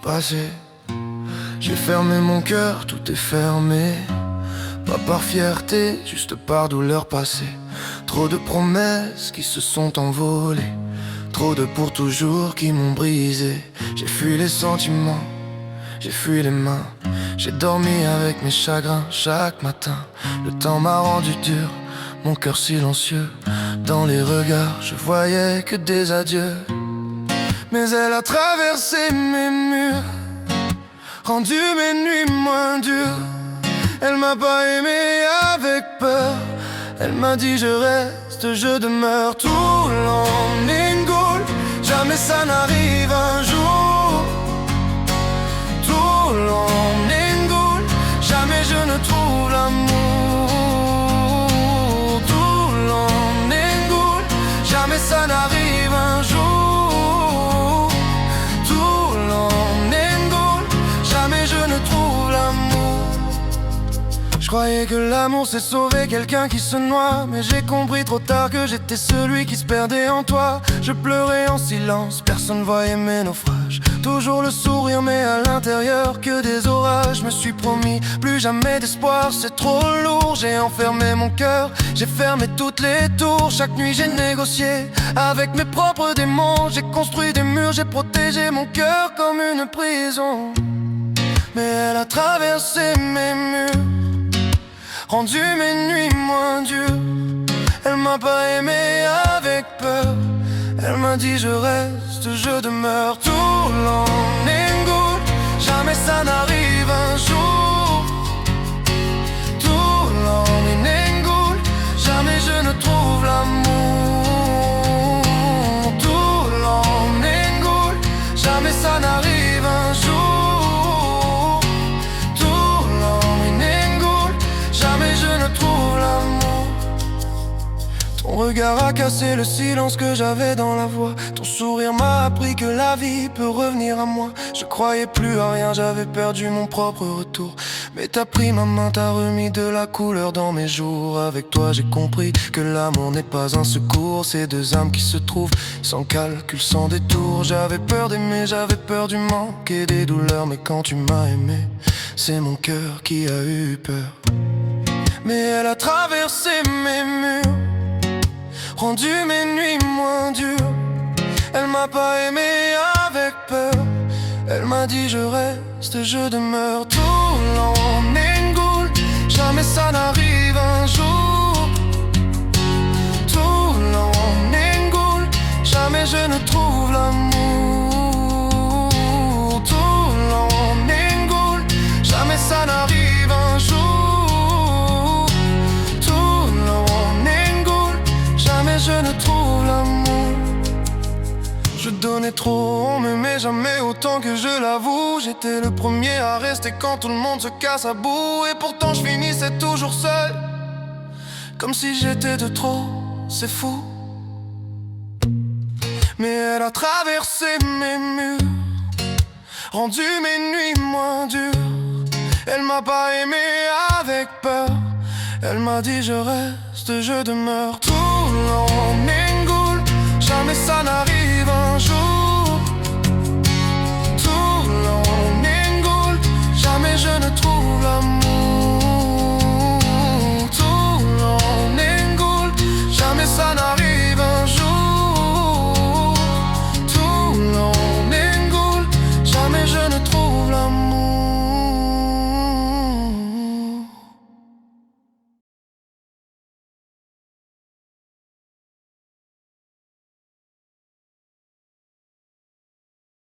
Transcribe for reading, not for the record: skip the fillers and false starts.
passé. J'ai fermé mon cœur, tout est fermé. Pas par fierté, juste par douleur passée. Trop de promesses qui se sont envolées. Trop de pour toujours qui m'ont brisé. J'ai fui les sentiments, j'ai fui les mains. J'ai dormi avec mes chagrins chaque matin. Le temps m'a rendu dur, mon cœur silencieux. Dans les regards, je voyais que des adieux. Mais elle a traversé mes murs, rendu mes nuits moins dures. Elle m'a pas aimé avec peur. Elle m'a dit je reste, je demeure. Tout long Ningoul, jamais ça n'arrive un jour. Tout long Ningoul, jamais je ne trouve l'amour. Tout long Ningoul, jamais ça n'arrive un jour. Tout long Ningoul, jamais je ne trouve l'amour. Je croyais que l'amour c'est sauver quelqu'un qui se noie, mais j'ai compris trop tard que j'étais celui qui se perdait en toi. Je pleurais en silence, personne voyait mes naufrages. Toujours le sourire mais à l'intérieur que des orages. Je me suis promis plus jamais d'espoir, c'est trop lourd. J'ai enfermé mon cœur, j'ai fermé toutes les tours. Chaque nuit j'ai négocié avec mes propres démons. J'ai construit des murs, j'ai protégé mon cœur comme une prison. Mais elle a traversé mes murs, rendu mes nuits moins dures. Elle m'a pas aimé avec peur. Elle m'a dit je reste, je demeure. Tout long Ningoul, jamais ça n'arrive un jour. Tout long Ningoul, jamais je ne trouve l'amour. Tout long Ningoul, jamais ça n'arrive un jour. Tout long Ningoul, jamais je ne trouve l'amour. Ton regard a cassé le silence que j'avais dans la voix. Ton sourire m'a appris que la vie peut revenir à moi. Je croyais plus à rien, j'avais perdu mon propre retour. Mais t'as pris ma main, t'as remis de la couleur dans mes jours. Avec toi j'ai compris que l'amour n'est pas un secours. C'est deux âmes qui se trouvent sans calcul, sans détour. J'avais peur d'aimer, j'avais peur du manque et des douleurs. Mais quand tu m'as aimé, c'est mon cœur qui a eu peur. Mais elle a traversé mes murs, rendu mes nuits moins dures. Elle m'a pas aimé avec peur. Elle m'a dit je reste, je demeure. Tout long Ningoul, jamais ça n'arrive un jour. Tout long Ningoul, jamais je ne trouve l'amour. Tout long Ningoul, jamais ça n'arrive un jour. Tout long Ningoul, jamais je ne trouve l'amour. Je donnais trop, on m'aimait jamais autant que je l'avoue. J'étais le premier à rester quand tout le monde se casse à bout. Et pourtant je finissais toujours seul, comme si j'étais de trop, c'est fou. Mais elle a traversé mes murs, rendu mes nuits moins dures. Elle m'a pas aimé avec peur. Elle m'a dit je reste, je demeure. Tout long Ningoul, jamais ça n'arrive un jour.